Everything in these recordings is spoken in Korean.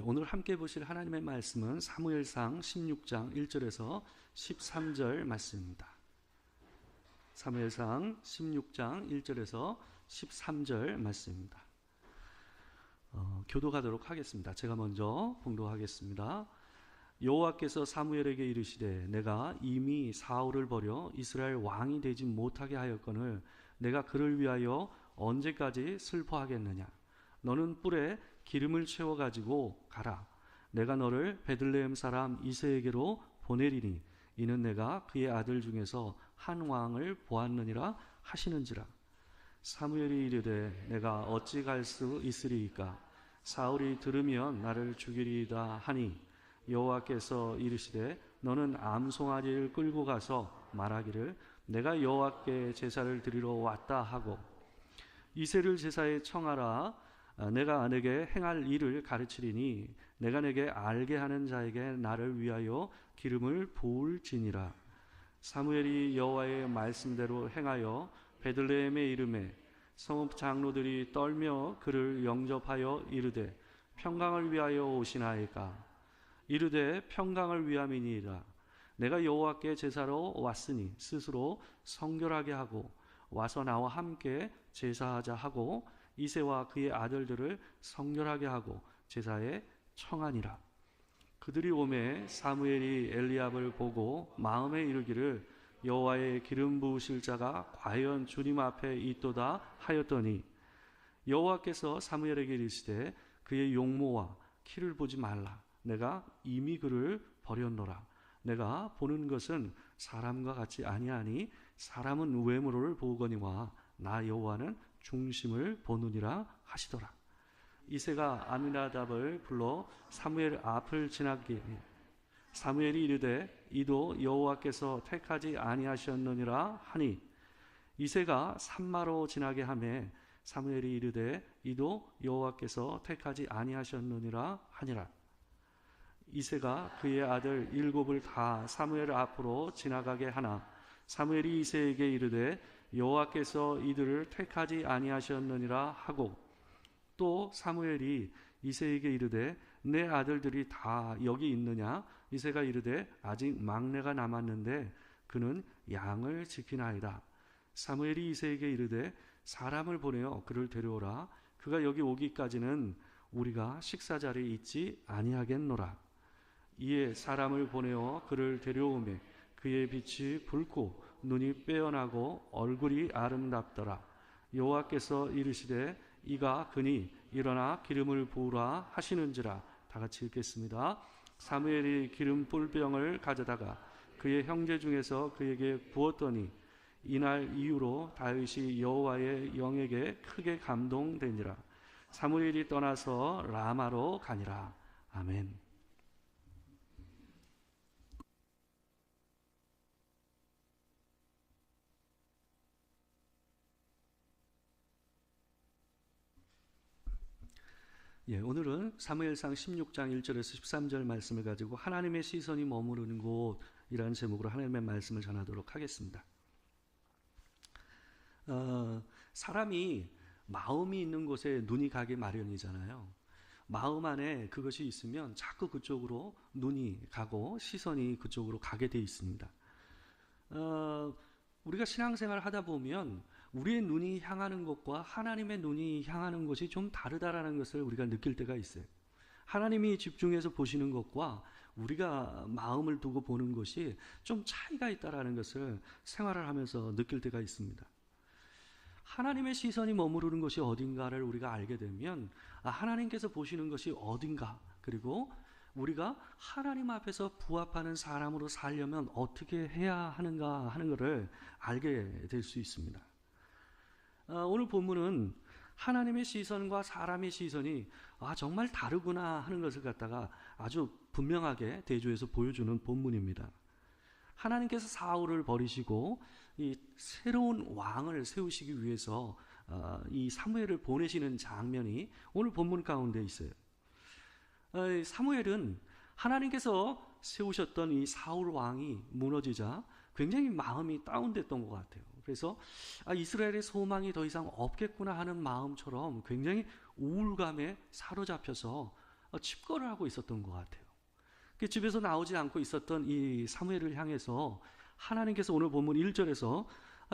오늘 함께 보실 하나님의 말씀은 사무엘상 16장 1절에서 13절 말씀입니다. 사무엘상 16장 1절에서 13절 말씀입니다. 교독하도록 하겠습니다. 제가 먼저 봉독하겠습니다. 여호와께서 사무엘에게 이르시되 내가 이미 사울을 버려 이스라엘 왕이 되지 못하게 하였거늘 내가 그를 위하여 언제까지 슬퍼하겠느냐. 너는 뿔에 기름을 채워 가지고 가라. 내가 너를 베들레헴 사람 이새에게로 보내리니 이는 내가 그의 아들 중에서 한 왕을 보았느니라 하시는지라. 사무엘이 이르되 내가 어찌 갈 수 있으리이까. 사울이 들으면 나를 죽이리이다 하니 여호와께서 이르시되 너는 암송아지를 끌고 가서 말하기를 내가 여호와께 제사를 드리러 왔다 하고 이새를 제사에 청하라. 내가 내게 행할 일을 가르치리니 내가 내게 알게 하는 자에게 나를 위하여 기름을 부을지니라. 사무엘이 여호와의 말씀대로 행하여 베들레헴에 이르매 성읍 장로들이 떨며 그를 영접하여 이르되 평강을 위하여 오시나이까. 이르되 평강을 위함이니이다. 내가 여호와께 제사로 왔으니 스스로 성결하게 하고 와서 나와 함께 제사하자 하고 이새와 그의 아들들을 성결하게 하고 제사에 청하니라. 그들이 오매 사무엘이 엘리압을 보고 마음에 이르기를 여호와의 기름 부으실 자가 과연 주님 앞에 있도다 하였더니 여호와께서 사무엘에게 이르시되 그의 용모와 키를 보지 말라. 내가 이미 그를 버렸노라. 내가 보는 것은 사람과 같지 아니하니 사람은 외모를 보거니와 나 여호와는 중심을 보느니라 하시더라. 이새가 아미나답을 불러 사무엘 앞을 지나기에 사무엘이 이르되 이도 여호와께서 택하지 아니하셨느니라 하니 이새가 산마로 지나게 하매 사무엘이 이르되 이도 여호와께서 택하지 아니하셨느니라 하니라. 이새가 그의 아들 7을 다 사무엘 앞으로 지나가게 하나 사무엘이 이새에게 이르되 여호와께서 이들을 택하지 아니하셨느니라 하고 또 사무엘이 이새에게 이르되 내 아들들이 다 여기 있느냐. 이새가 이르되 아직 막내가 남았는데 그는 양을 지키나이다. 사무엘이 이새에게 이르되 사람을 보내어 그를 데려오라. 그가 여기 오기까지는 우리가 식사 자리에 있지 아니하겠노라. 이에 사람을 보내어 그를 데려오매 그의 빛이 붉고 눈이 빼어나고 얼굴이 아름답더라. 여호와께서 이르시되 이가 그니 일어나 기름을 부으라 하시는지라. 다 같이 읽겠습니다. 사무엘이 기름 뿔병을 가져다가 그의 형제 중에서 그에게 부었더니 이날 이후로 다윗이 여호와의 영에게 크게 감동되니라. 사무엘이 떠나서 라마로 가니라. 아멘. 오늘은 사무엘상 16장 1절에서 13절 말씀을 가지고 하나님의 시선이 머무르는 곳이라는 제목으로 하나님의 말씀을 전하도록 하겠습니다. 사람이 마음이 있는 곳에 눈이 가기 마련이잖아요. 마음 안에 그것이 있으면 자꾸 그쪽으로 눈이 가고 시선이 그쪽으로 가게 돼 있습니다. 우리가 신앙생활을 하다 보면 우리의 눈이 향하는 곳과 하나님의 눈이 향하는 곳이 좀 다르다라는 것을 우리가 느낄 때가 있어요. 하나님이 집중해서 보시는 것과 우리가 마음을 두고 보는 것이 좀 차이가 있다라는 것을 생활을 하면서 느낄 때가 있습니다. 하나님의 시선이 머무르는 것이 어딘가를 우리가 알게 되면 하나님께서 보시는 것이 어딘가, 그리고 우리가 하나님 앞에서 부합하는 사람으로 살려면 어떻게 해야 하는가 하는 것을 알게 될 수 있습니다. 오늘 본문은 하나님의 시선과 사람의 시선이 정말 다르구나 하는 것을 갖다가 아주 분명하게 대조해서 보여주는 본문입니다. 하나님께서 사울을 버리시고 이 새로운 왕을 세우시기 위해서 이 사무엘을 보내시는 장면이 오늘 본문 가운데 있어요. 사무엘은 하나님께서 세우셨던 이 사울 왕이 무너지자 굉장히 마음이 다운됐던 것 같아요. 그래서 이스라엘의 소망이 더 이상 없겠구나 하는 마음처럼 굉장히 우울감에 사로잡혀서 칩거를 하고 있었던 것 같아요. 집에서 나오지 않고 있었던 이 사무엘을 향해서 하나님께서 오늘 본문 1절에서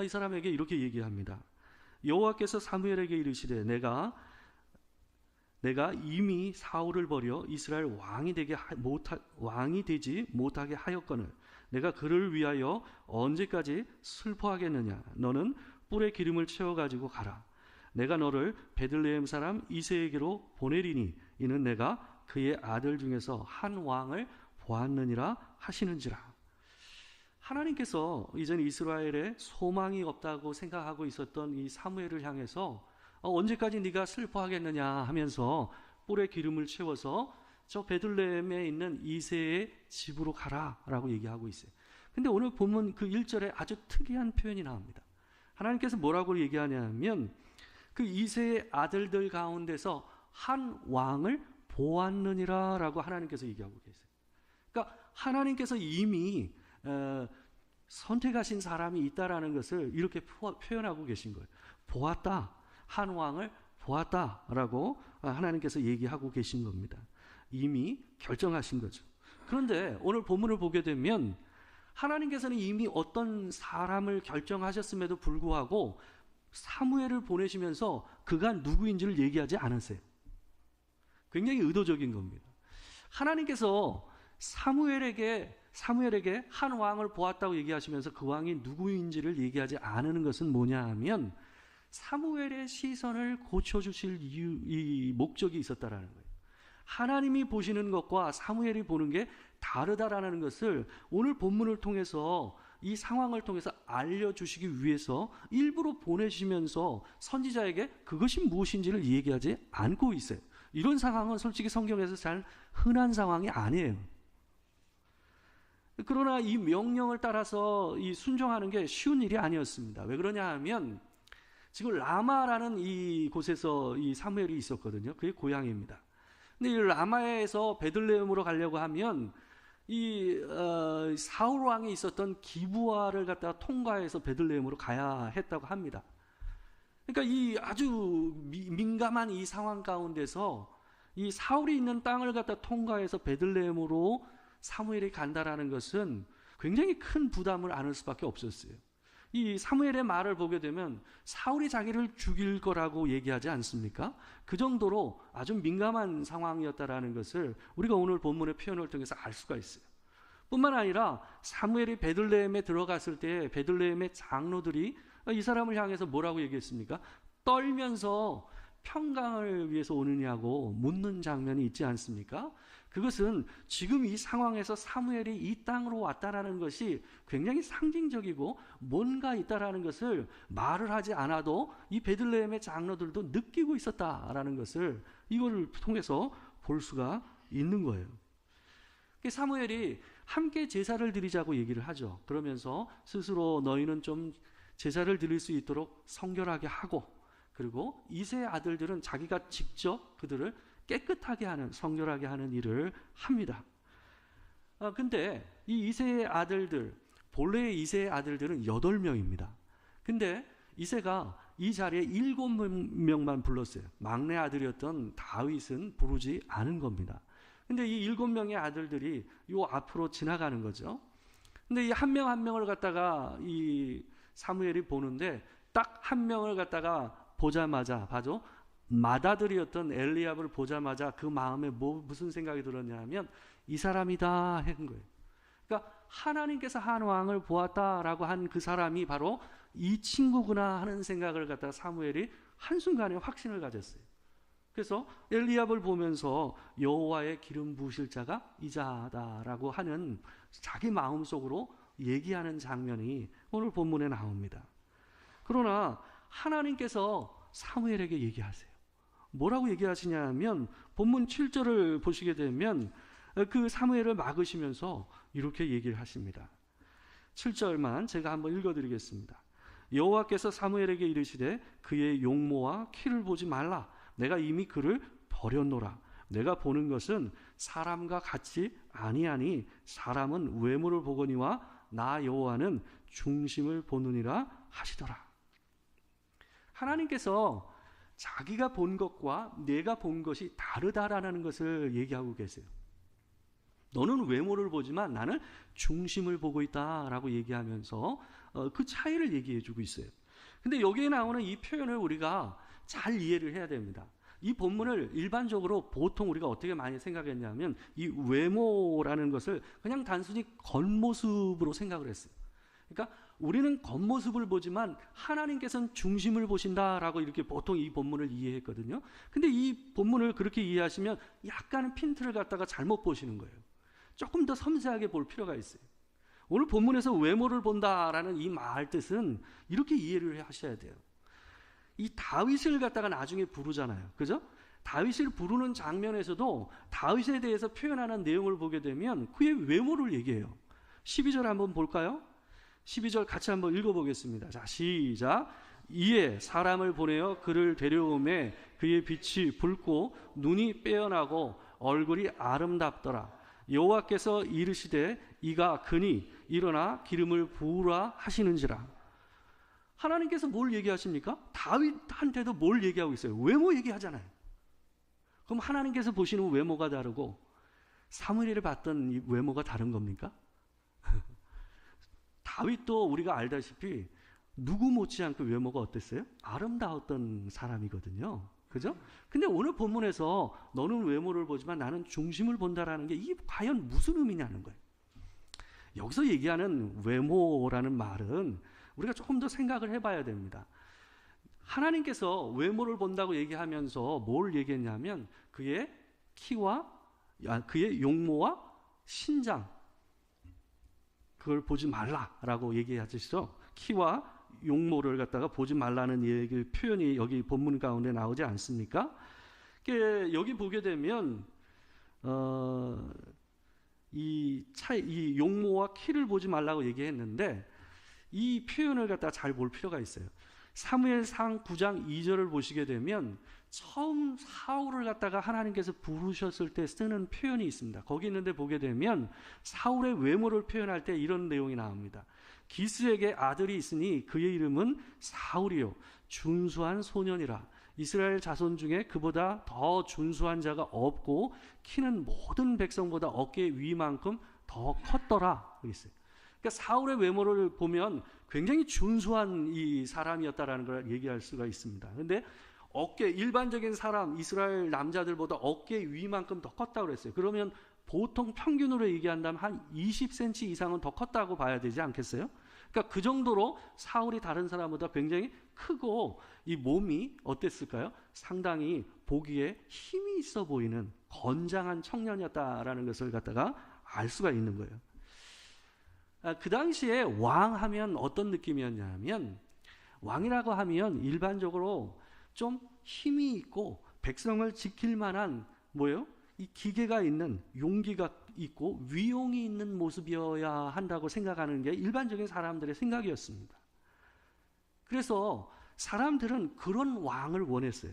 이 사람에게 이렇게 얘기합니다. 여호와께서 사무엘에게 이르시되 내가 이미 사울을 버려 이스라엘 왕이 되지 못하게 하였거늘 내가 그를 위하여 언제까지 슬퍼하겠느냐. 너는 뿔에 기름을 채워가지고 가라. 내가 너를 베들레헴 사람 이새에게로 보내리니 이는 내가 그의 아들 중에서 한 왕을 보았느니라 하시는지라. 하나님께서 이전 이스라엘에 소망이 없다고 생각하고 있었던 이 사무엘을 향해서 언제까지 네가 슬퍼하겠느냐 하면서 뿔에 기름을 채워서 저 베들레헴에 있는 이새의 집으로 가라라고 얘기하고 있어요. 근데 오늘 보면 그 1절에 아주 특이한 표현이 나옵니다. 하나님께서 뭐라고 얘기하냐면 그 이새의 아들들 가운데서 한 왕을 보았느니라 라고 하나님께서 얘기하고 계세요. 그러니까 하나님께서 이미 선택하신 사람이 있다라는 것을 이렇게 표현하고 계신 거예요. 보았다. 한 왕을 보았다라고 하나님께서 얘기하고 계신 겁니다. 이미 결정하신 거죠. 그런데 오늘 본문을 보게 되면 하나님께서는 이미 어떤 사람을 결정하셨음에도 불구하고 사무엘을 보내시면서 그가 누구인지를 얘기하지 않으세요. 굉장히 의도적인 겁니다. 하나님께서 사무엘에게 한 왕을 보았다고 얘기하시면서 그 왕이 누구인지를 얘기하지 않는 것은 뭐냐 하면 사무엘의 시선을 고쳐주실 이 목적이 있었다라는 거예요. 하나님이 보시는 것과 사무엘이 보는 게 다르다라는 것을 오늘 본문을 통해서 이 상황을 통해서 알려주시기 위해서 일부러 보내시면서 선지자에게 그것이 무엇인지를 얘기하지 않고 있어요. 이런 상황은 솔직히 성경에서 잘 흔한 상황이 아니에요. 그러나 이 명령을 따라서 이 순종하는 게 쉬운 일이 아니었습니다. 왜 그러냐 하면 지금 라마라는 이 곳에서 이 사무엘이 있었거든요. 그게 고향입니다. 근데 이 라마에서 베들레헴으로 가려고 하면 이 사울 왕이 있었던 기브아를 갖다가 통과해서 베들레헴으로 가야 했다고 합니다. 그러니까 이 아주 민감한 이 상황 가운데서 이 사울이 있는 땅을 갖다 통과해서 베들레헴으로 사무엘이 간다라는 것은 굉장히 큰 부담을 안을 수밖에 없었어요. 이 사무엘의 말을 보게 되면 사울이 자기를 죽일 거라고 얘기하지 않습니까? 그 정도로 아주 민감한 상황이었다라는 것을 우리가 오늘 본문의 표현을 통해서 알 수가 있어요. 뿐만 아니라 사무엘이 베들레헴에 들어갔을 때 베들레헴의 장로들이 이 사람을 향해서 뭐라고 얘기했습니까? 떨면서 평강을 위해서 오느냐고 묻는 장면이 있지 않습니까? 그것은 지금 이 상황에서 사무엘이 이 땅으로 왔다라는 것이 굉장히 상징적이고 뭔가 있다라는 것을 말을 하지 않아도 이 베들레헴의 장로들도 느끼고 있었다라는 것을 이걸 통해서 볼 수가 있는 거예요. 사무엘이 함께 제사를 드리자고 얘기를 하죠. 그러면서 스스로 너희는 좀 제사를 드릴 수 있도록 성결하게 하고, 그리고 이새의 아들들은 자기가 직접 그들을 깨끗하게 하는, 성결하게 하는 일을 합니다. 근데 이 이새의 아들들, 본래의 이새의 아들들은 8명입니다. 근데 이새가 이 자리에 7명만 불렀어요. 막내 아들이었던 다윗은 부르지 않은 겁니다. 근데 이 7명의 아들들이 요 앞으로 지나가는 거죠. 근데 이 한 명 한 명을 갖다가 이 사무엘이 보는데 딱 한 명을 갖다가 보자마자 봐줘. 맏아들이었던 엘리압을 보자마자 그 마음에 무슨 생각이 들었냐면 이 사람이다 한 거예요. 그러니까 하나님께서 한 왕을 보았다라고 한 그 사람이 바로 이 친구구나 하는 생각을 갖다가 사무엘이 한순간에 확신을 가졌어요. 그래서 엘리압을 보면서 여호와의 기름 부으실 자가 이자다라고 하는 자기 마음속으로 얘기하는 장면이 오늘 본문에 나옵니다. 그러나 하나님께서 사무엘에게 얘기하세요. 뭐라고 얘기하시냐면 본문 7절을 보시게 되면 그 사무엘을 막으시면서 이렇게 얘기를 하십니다. 7절만 제가 한번 읽어드리겠습니다. 여호와께서 사무엘에게 이르시되 그의 용모와 키를 보지 말라. 내가 이미 그를 버렸노라. 내가 보는 것은 사람과 같이 아니하니 사람은 외모를 보거니와 나 여호와는 중심을 보느니라 하시더라. 하나님께서 자기가 본 것과 내가 본 것이 다르다라는 것을 얘기하고 계세요. 너는 외모를 보지만 나는 중심을 보고 있다라고 얘기하면서 그 차이를 얘기해 주고 있어요. 근데 여기에 나오는 이 표현을 우리가 잘 이해를 해야 됩니다. 이 본문을 일반적으로 보통 우리가 어떻게 많이 생각했냐면 이 외모라는 것을 그냥 단순히 겉모습으로 생각을 했어요. 그러니까 우리는 겉모습을 보지만 하나님께서는 중심을 보신다라고 이렇게 보통 이 본문을 이해했거든요. 근데 이 본문을 그렇게 이해하시면 약간은 핀트를 갖다가 잘못 보시는 거예요. 조금 더 섬세하게 볼 필요가 있어요. 오늘 본문에서 외모를 본다라는 이 말 뜻은 이렇게 이해를 하셔야 돼요. 이 다윗을 갖다가 나중에 부르잖아요. 그죠? 다윗을 부르는 장면에서도 다윗에 대해서 표현하는 내용을 보게 되면 그의 외모를 얘기해요. 12절 한번 볼까요? 12절 같이 한번 읽어보겠습니다. 자, 시작. 이에 사람을 보내어 그를 데려오매 그의 빛이 붉고 눈이 빼어나고 얼굴이 아름답더라. 여호와께서 이르시되 이가 그니 일어나 기름을 부으라 하시는지라. 하나님께서 뭘 얘기하십니까? 다윗한테도 뭘 얘기하고 있어요? 외모 얘기하잖아요. 그럼 하나님께서 보시는 외모가 다르고 사무엘을 봤던 이 외모가 다른 겁니까? 다윗도 우리가 알다시피 누구 못지않게 외모가 어땠어요? 아름다웠던 사람이거든요. 그죠? 근데 오늘 본문에서 너는 외모를 보지만 나는 중심을 본다라는 게 이게 과연 무슨 의미냐는 거예요. 여기서 얘기하는 외모라는 말은 우리가 조금 더 생각을 해봐야 됩니다. 하나님께서 외모를 본다고 얘기하면서 뭘 얘기했냐면 그의 키와 그의 용모와 신장 그걸 보지 말라라고 얘기하시죠. 키와 용모를 갖다가 보지 말라는 얘기 표현이 여기 본문 가운데 나오지 않습니까? 여기 보게 되면 이 용모와 키를 보지 말라고 얘기했는데 이 표현을 갖다가 잘 볼 필요가 있어요. 사무엘상 9장 2절을 보시게 되면 처음 사울을 갖다가 하나님께서 부르셨을 때 쓰는 표현이 있습니다. 거기 있는데 보게 되면 사울의 외모를 표현할 때 이런 내용이 나옵니다. 기스에게 아들이 있으니 그의 이름은 사울이요 준수한 소년이라. 이스라엘 자손 중에 그보다 더 준수한 자가 없고 키는 모든 백성보다 어깨 위만큼 더 컸더라. 있어요. 그러니까 사울의 외모를 보면 굉장히 준수한 이 사람이었다라는 걸 얘기할 수가 있습니다. 그런데 일반적인 사람, 이스라엘 남자들보다 어깨 위만큼 더 컸다고 그랬어요. 그러면 보통 평균으로 얘기한다면 한 20cm 이상은 더 컸다고 봐야 되지 않겠어요? 그러니까 그 정도로 사울이 다른 사람보다 굉장히 크고 이 몸이 어땠을까요? 상당히 보기에 힘이 있어 보이는 건장한 청년이었다라는 것을 갖다가 알 수가 있는 거예요. 그 당시에 왕 하면 어떤 느낌이었냐면 왕이라고 하면 일반적으로 좀 힘이 있고 백성을 지킬 만한 이 기계가 있는 용기가 있고 위용이 있는 모습이어야 한다고 생각하는 게 일반적인 사람들의 생각이었습니다. 그래서 사람들은 그런 왕을 원했어요.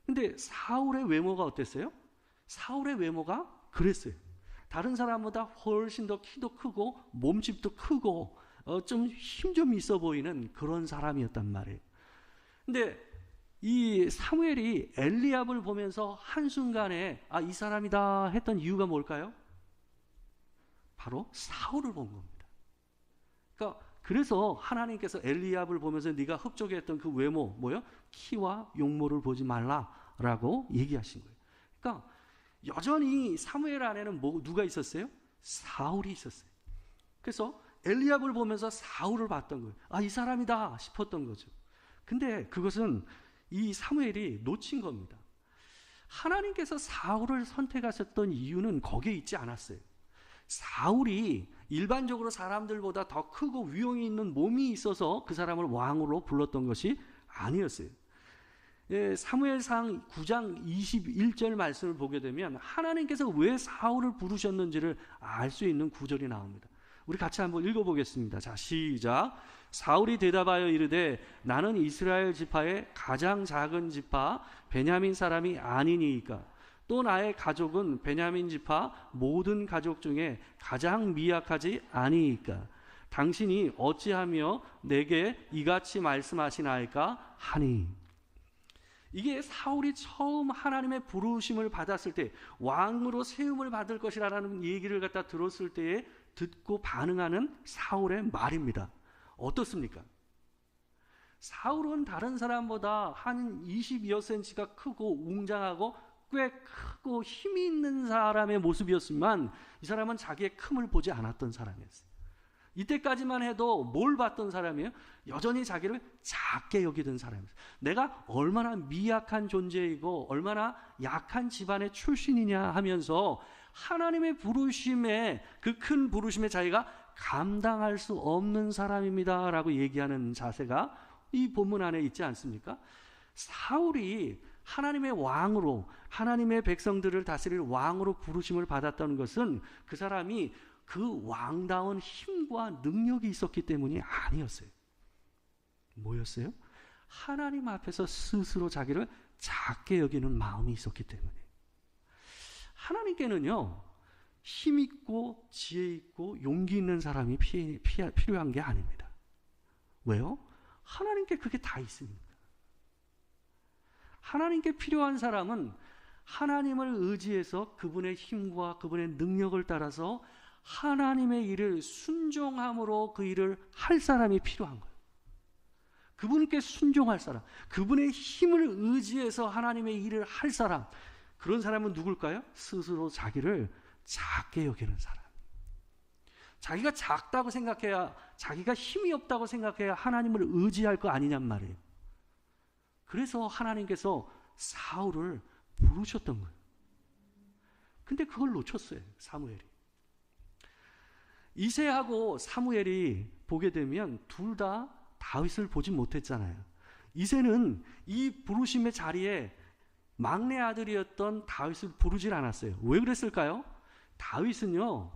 근데 사울의 외모가 어땠어요? 사울의 외모가 그랬어요. 다른 사람보다 훨씬 더 키도 크고 몸집도 크고 좀 힘 좀 있어 보이는 그런 사람이었단 말이에요. 근데 이 사무엘이 엘리압을 보면서 한순간에 이 사람이다 했던 이유가 뭘까요? 바로 사울을 본 겁니다. 그래서 하나님께서 엘리압을 보면서 네가 흡족했던 그 외모 키와 용모를 보지 말라라고 얘기하신 거예요. 그러니까 여전히 사무엘 안에는 누가 있었어요? 사울이 있었어요. 그래서 엘리압을 보면서 사울을 봤던 거예요. 이 사람이다 싶었던 거죠. 근데 그것은 이 사무엘이 놓친 겁니다. 하나님께서 사울을 선택하셨던 이유는 거기에 있지 않았어요. 사울이 일반적으로 사람들보다 더 크고 위용이 있는 몸이 있어서 그 사람을 왕으로 불렀던 것이 아니었어요. 사무엘상 9장 21절 말씀을 보게 되면 하나님께서 왜 사울을 부르셨는지를 알 수 있는 구절이 나옵니다. 우리 같이 한번 읽어보겠습니다. 자, 시작. 사울이 대답하여 이르되 나는 이스라엘 지파의 가장 작은 지파 베냐민 사람이 아니니이까 또 나의 가족은 베냐민 지파 모든 가족 중에 가장 미약하지 아니이까 당신이 어찌하며 내게 이같이 말씀하시나이까 하니. 이게 사울이 처음 하나님의 부르심을 받았을 때 왕으로 세움을 받을 것이라는 얘기를 갖다 들었을 때에 듣고 반응하는 사울의 말입니다. 어떻습니까? 사울은 다른 사람보다 한 22여 cm가 크고 웅장하고 꽤 크고 힘이 있는 사람의 모습이었지만 이 사람은 자기의 큼을 보지 않았던 사람이었어요. 이때까지만 해도 뭘 봤던 사람이에요? 여전히 자기를 작게 여기던 사람이었어요. 내가 얼마나 미약한 존재이고 얼마나 약한 집안의 출신이냐 하면서 하나님의 부르심에, 그 큰 부르심에 자기가 감당할 수 없는 사람입니다 라고 얘기하는 자세가 이 본문 안에 있지 않습니까? 사울이 하나님의 왕으로, 하나님의 백성들을 다스릴 왕으로 부르심을 받았다는 것은 그 사람이 그 왕다운 힘과 능력이 있었기 때문이 아니었어요. 뭐였어요? 하나님 앞에서 스스로 자기를 작게 여기는 마음이 있었기 때문에. 하나님께는요, 힘 있고 지혜 있고 용기 있는 사람이 필요한 게 아닙니다. 왜요? 하나님께 그게 다 있습니다. 하나님께 필요한 사람은 하나님을 의지해서 그분의 힘과 그분의 능력을 따라서 하나님의 일을 순종함으로 그 일을 할 사람이 필요한 거예요. 그분께 순종할 사람, 그분의 힘을 의지해서 하나님의 일을 할 사람, 그런 사람은 누굴까요? 스스로 자기를 작게 여기는 사람. 자기가 작다고 생각해야, 자기가 힘이 없다고 생각해야 하나님을 의지할 거 아니냔 말이에요. 그래서 하나님께서 사울을 부르셨던 거예요. 근데 그걸 놓쳤어요, 사무엘이. 이새하고 사무엘이 보게 되면 둘 다 다윗을 보지 못했잖아요. 이새는 이 부르심의 자리에 막내 아들이었던 다윗을 부르질 않았어요. 왜 그랬을까요? 다윗은요,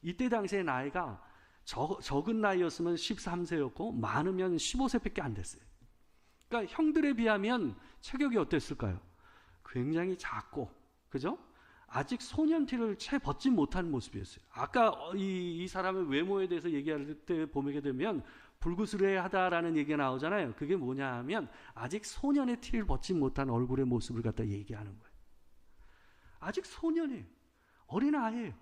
이때 당시의 나이가 적은 나이였으면 13세였고 많으면 15세밖에 안 됐어요. 그러니까 형들에 비하면 체격이 어땠을까요? 굉장히 작고, 그죠? 아직 소년티를 채 벗지 못한 모습이었어요. 아까 이 사람의 외모에 대해서 얘기할 때 보게 되면 불구스레하다라는 얘기가 나오잖아요. 그게 뭐냐 하면 아직 소년의 티를 벗지 못한 얼굴의 모습을 갖다 얘기하는 거예요. 아직 소년이에요. 어린아이예요.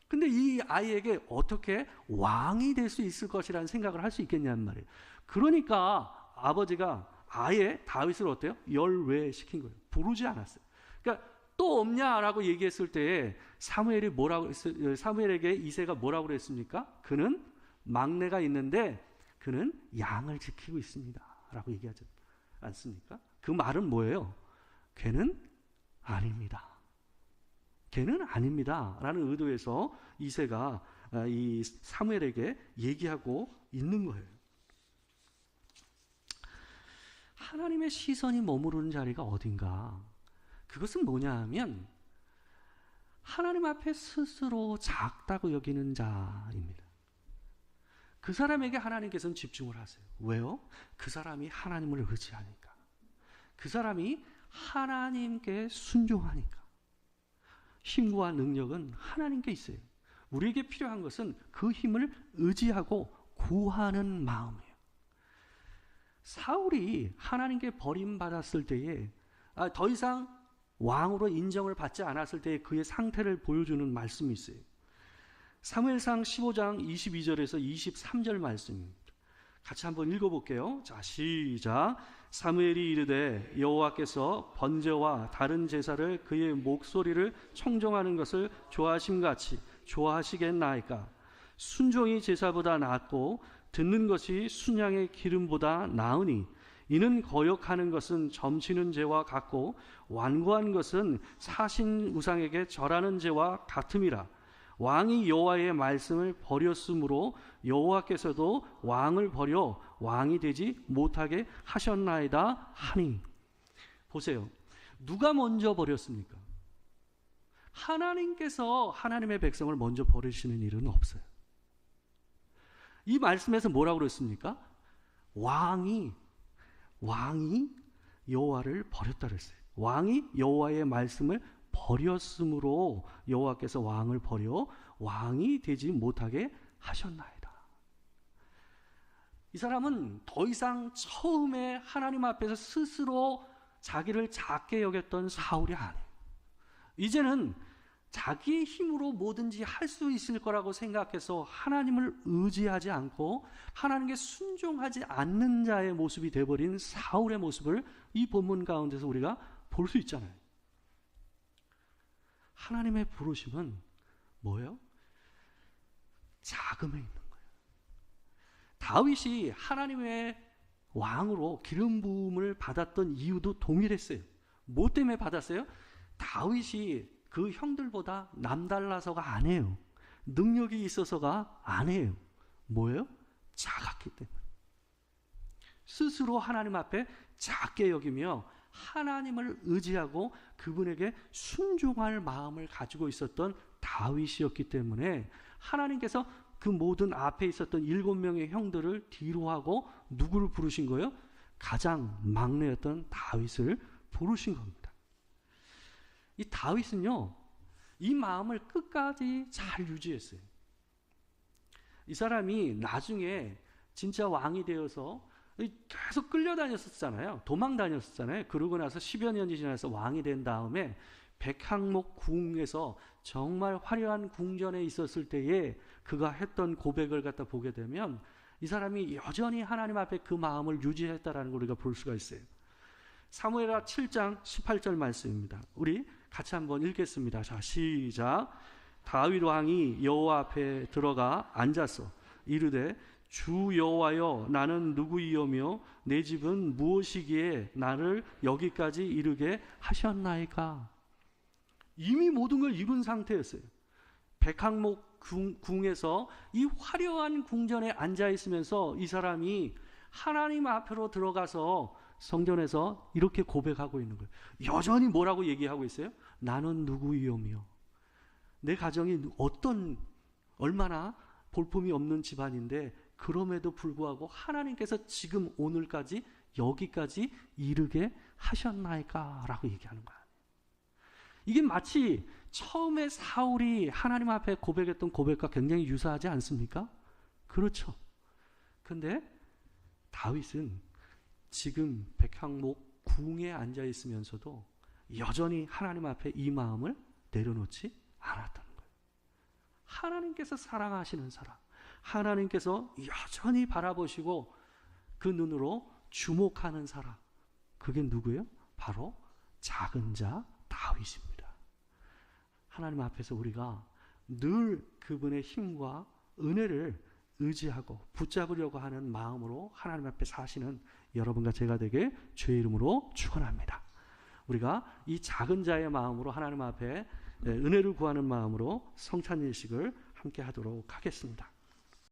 근데 이 아이에게 어떻게 왕이 될 수 있을 것이라는 생각을 할 수 있겠냐는 말이에요. 그러니까 아버지가 아예 다윗을 어때요? 열외시킨 거예요. 부르지 않았어요. 그러니까 또 없냐라고 얘기했을 때 사무엘에게 이새가 뭐라고 그랬습니까? 그는 막내가 있는데 그는 양을 지키고 있습니다 라고 얘기하지 않습니까? 그 말은 뭐예요? 걔는 아닙니다. 걔는 아닙니다 라는 의도에서 이새가 이 사무엘에게 얘기하고 있는 거예요. 하나님의 시선이 머무르는 자리가 어딘가? 그것은 뭐냐 하면 하나님 앞에 스스로 작다고 여기는 자입니다. 그 사람에게 하나님께서는 집중을 하세요. 왜요? 그 사람이 하나님을 의지하니까. 그 사람이 하나님께 순종하니까. 힘과 능력은 하나님께 있어요. 우리에게 필요한 것은 그 힘을 의지하고 구하는 마음이에요. 사울이 하나님께 버림받았을 때에 더 이상 왕으로 인정을 받지 않았을 때의 그의 상태를 보여주는 말씀이 있어요. 사무엘상 15장 22절에서 23절 말씀입니다. 같이 한번 읽어볼게요. 자, 시작. 사무엘이 이르되 여호와께서 번제와 다른 제사를 그의 목소리를 청종하는 것을 좋아하심같이 좋아하시겠나이까. 순종이 제사보다 낫고 듣는 것이 순양의 기름보다 나으니 이는 거역하는 것은 점치는 죄와 같고 완고한 것은 사신 우상에게 절하는 죄와 같음이라. 왕이 여호와의 말씀을 버렸으므로 여호와께서도 왕을 버려 왕이 되지 못하게 하셨나이다 하니. 보세요. 누가 먼저 버렸습니까? 하나님께서 하나님의 백성을 먼저 버리시는 일은 없어요. 이 말씀에서 뭐라고 그랬습니까? 왕이 여호와를 버렸다 그랬어요. 왕이 여호와의 말씀을 버렸으므로 여호와께서 왕을 버려 왕이 되지 못하게 하셨나이다. 이 사람은 더 이상 처음에 하나님 앞에서 스스로 자기를 작게 여겼던 사울이 아니에요. 이제는 자기의 힘으로 뭐든지 할 수 있을 거라고 생각해서 하나님을 의지하지 않고 하나님께 순종하지 않는 자의 모습이 되어버린 사울의 모습을 이 본문 가운데서 우리가 볼 수 있잖아요. 하나님의 부르심은 뭐예요? 자금에 있는 거예요. 다윗이 하나님의 왕으로 기름 부음을 받았던 이유도 동일했어요. 뭐 때문에 받았어요? 다윗이 그 형들보다 남달라서가 아니에요. 능력이 있어서가 아니에요. 뭐예요? 작았기 때문에. 스스로 하나님 앞에 작게 여기며 하나님을 의지하고 그분에게 순종할 마음을 가지고 있었던 다윗이었기 때문에 하나님께서 그 모든 앞에 있었던 7명의 형들을 뒤로 하고 누구를 부르신 거예요? 가장 막내였던 다윗을 부르신 겁니다. 이 다윗은요, 이 마음을 끝까지 잘 유지했어요. 이 사람이 나중에 진짜 왕이 되어서 계속 끌려다녔었잖아요. 도망 다녔었잖아요. 그러고 나서 10여 년이 지나서 왕이 된 다음에 백항목 궁에서 정말 화려한 궁전에 있었을 때에 그가 했던 고백을 갖다 보게 되면 이 사람이 여전히 하나님 앞에 그 마음을 유지했다라는 걸 우리가 볼 수가 있어요. 사무엘하 7장 18절 말씀입니다. 우리 같이 한번 읽겠습니다. 자, 시작. 다윗 왕이 여호와 앞에 들어가 앉아서 이르되 주 여호와여, 나는 누구이오며 내 집은 무엇이기에 나를 여기까지 이르게 하셨나이까? 이미 모든 걸 이룬 상태였어요. 백항목 궁에서 이 화려한 궁전에 앉아 있으면서 이 사람이 하나님 앞으로 들어가서 성전에서 이렇게 고백하고 있는 거예요. 여전히 뭐라고 얘기하고 있어요? 나는 누구이오며, 내 가정이 얼마나 볼품이 없는 집안인데 그럼에도 불구하고 하나님께서 지금 오늘까지 여기까지 이르게 하셨나이까? 라고 얘기하는 거야. 이게 마치 처음에 사울이 하나님 앞에 고백했던 고백과 굉장히 유사하지 않습니까? 그렇죠. 근데 다윗은 지금 백항목 궁에 앉아 있으면서도 여전히 하나님 앞에 이 마음을 내려놓지 않았다는 거예요. 하나님께서 사랑하시는 사람, 하나님께서 여전히 바라보시고 그 눈으로 주목하는 사람, 그게 누구예요? 바로 작은 자 다윗입니다. 하나님 앞에서 우리가 늘 그분의 힘과 은혜를 의지하고 붙잡으려고 하는 마음으로 하나님 앞에 사시는 여러분과 제가 되게 주의 이름으로 축원합니다. 우리가 이 작은 자의 마음으로 하나님 앞에 은혜를 구하는 마음으로 성찬 예식을 함께 하도록 하겠습니다.